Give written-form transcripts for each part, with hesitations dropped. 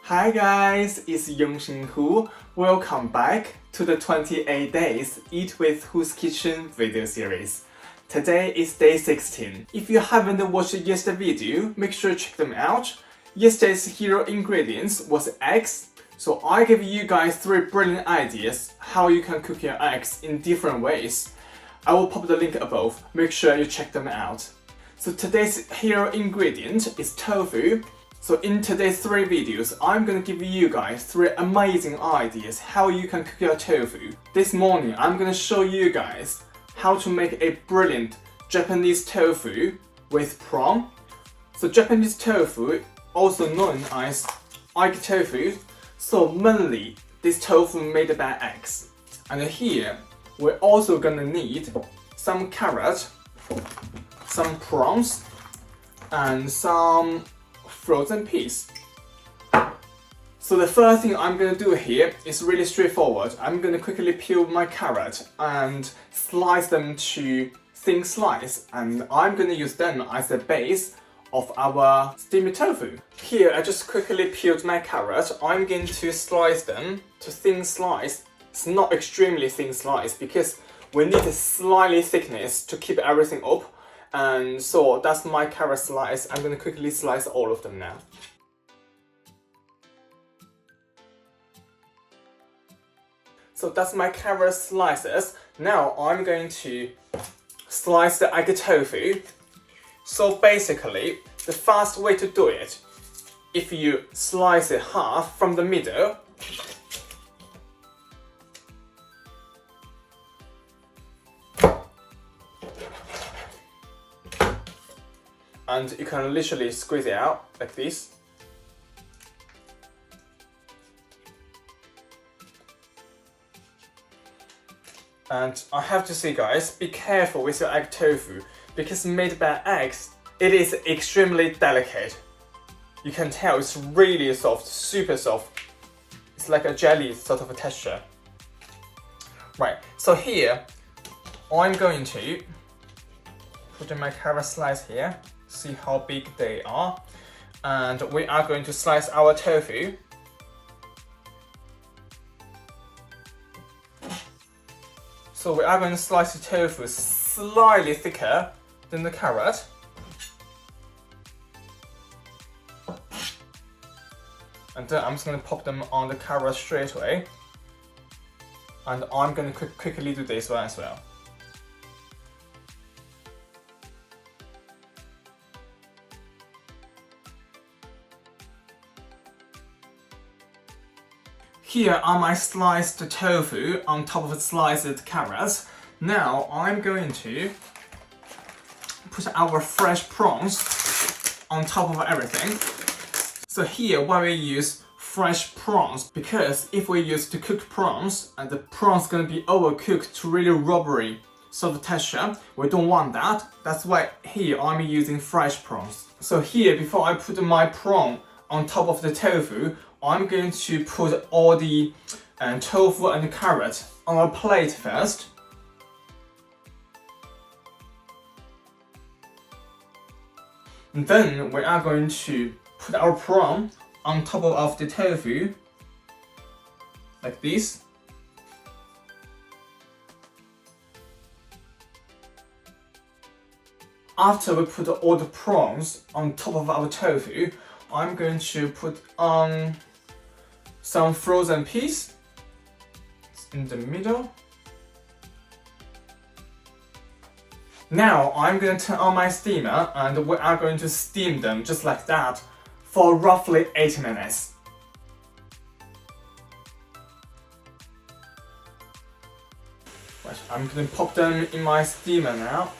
Hi guys, it's Yongshin Hu. Welcome back to the 28 Days Eat with Who's Kitchen video series. Today is day 16. If you haven't watched yesterday's video, make sure to check them out. Yesterday's hero ingredients was eggs. So I give you guys 3 brilliant ideas how you can cook your eggs in different ways. I will pop the link above, make sure you check them out. So today's hero ingredient is tofu. So in today's 3 videos, I'm gonna give you guys 3 amazing ideas how you can cook your tofu. This morning, I'm gonna show you guys how to make a brilliant Japanese tofu with prawn. So Japanese tofu, also known as egg tofu. So mainly, this tofu made by eggs. And here, we're also gonna need some carrot, some prawns, and some frozen peas. So the first thing I'm gonna do here is really straightforward. I'm gonna quickly peel my carrot and slice them to thin slice, and I'm gonna use them as the base of our steamed tofu. Here I just quickly peeled my carrot. I'm going to slice them to thin slice. It's not extremely thin slice because we need a slightly thickness to keep everything up. And so that's my carrot slice. I'm gonna quickly slice all of them now. So that's my carrot slices. Now I'm going to slice the egg tofu. So basically, the fast way to do it, if you slice it half from the middle, and you can literally squeeze it out like this. And I have to say guys, be careful with your egg tofu because made by eggs, it is extremely delicate. You can tell it's really soft, super soft. It's like a jelly sort of a texture. Right, so here, I'm going to put in my carrot slice here. See how big they are, and we are going to slice our tofu. So we are going to slice the tofu slightly thicker than the carrot. And then I'm just going to pop them on the carrot straight away. And I'm going to quickly do this one as well. Here are my sliced tofu on top of sliced carrots. Now I'm going to put our fresh prawns on top of everything. So here why we use fresh prawns, because if we use to cook prawns and the prawns gonna be overcooked to really rubbery sort of texture, we don't want that. That's why here I'm using fresh prawns. So here before I put my prawn on top of the tofu, I'm going to put all the tofu and carrot on a plate first. And then we are going to put our prawn on top of the tofu, like this. After we put all the prawns on top of our tofu, I'm going to put on some frozen peas in the middle. Now I'm going to turn on my steamer and we are going to steam them just like that for roughly 8 minutes. Right, I'm going to pop them in my steamer now.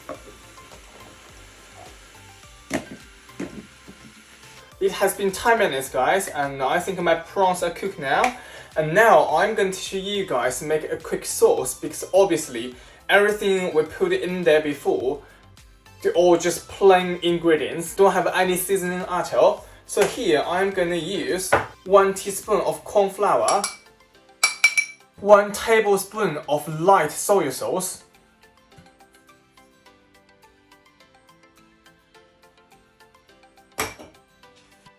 It has been 10 minutes guys, and I think my prawns are cooked now. And now I'm going to show you guys make a quick sauce, because obviously everything we put in there before, they're all just plain ingredients, don't have any seasoning at all. So here I'm going to use 1 teaspoon of corn flour, 1 tablespoon of light soy sauce,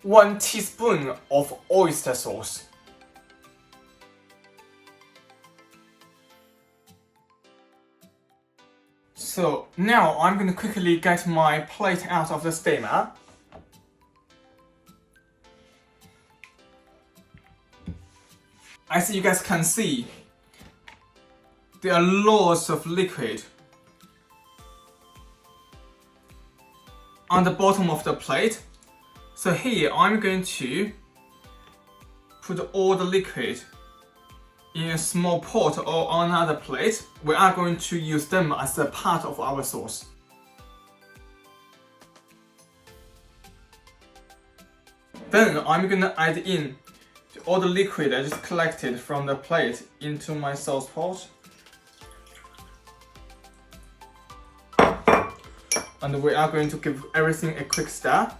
1 teaspoon of oyster sauce. So now I'm going to quickly get my plate out of the steamer. As you guys can see, there are lots of liquid on the bottom of the plate. So here I'm going to put all the liquid in a small pot or on another plate. We are going to use them as a part of our sauce. Then I'm going to add in all the liquid I just collected from the plate into my sauce pot. And we are going to give everything a quick stir.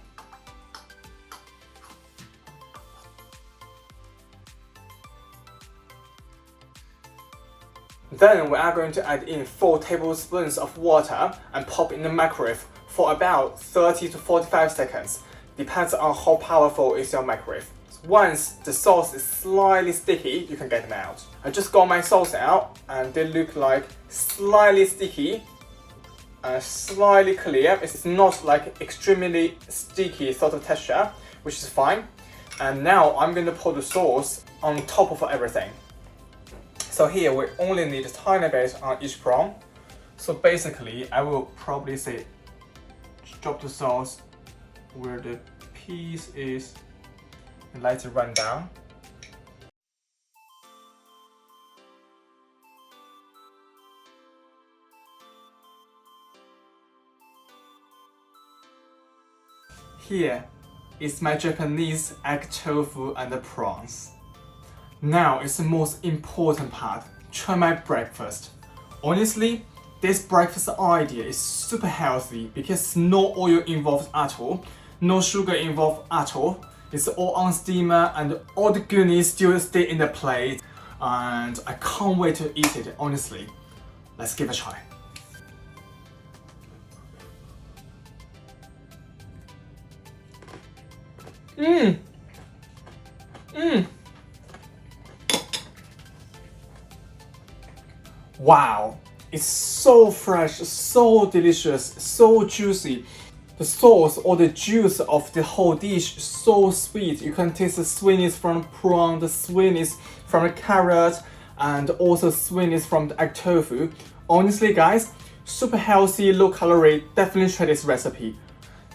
Then we are going to add in 4 tablespoons of water and pop in the microwave for about 30 to 45 seconds. Depends on how powerful is your microwave. Once the sauce is slightly sticky, you can get them out. I just got my sauce out and they look like slightly sticky and slightly clear. It's not like extremely sticky sort of texture, which is fine. And now I'm going to pour the sauce on top of everything. So here we only need a tiny bit on each prawn. So basically I will probably say drop the sauce where the piece is and let it run down. Here is my Japanese egg tofu and the prawns. Now is the most important part. Try my breakfast. Honestly, this breakfast idea is super healthy because no oil involved at all, no sugar involved at all. It's all on steamer and all the goodies still stay in the plate. And I can't wait to eat it, honestly. Let's give it a try. Wow, it's so fresh, so delicious, so juicy. The sauce or the juice of the whole dish is so sweet. You can taste the sweetness from prawn, the sweetness from the carrot, and also sweetness from the egg tofu. Honestly guys, super healthy, low calorie, definitely try this recipe.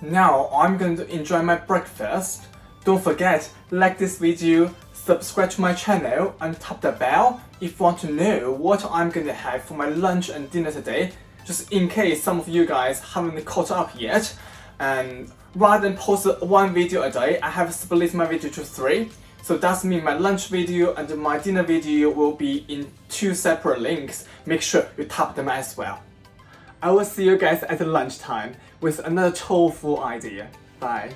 Now I'm going to enjoy my breakfast. Don't forget, like this video, subscribe to my channel and tap the bell if you want to know what I'm going to have for my lunch and dinner today, just in case some of you guys haven't caught up yet. And rather than post 1 video a day, I have split my video to 3. So that means my lunch video and my dinner video will be in 2 separate links. Make sure you tap them as well. I will see you guys at lunchtime with another tofu idea. Bye.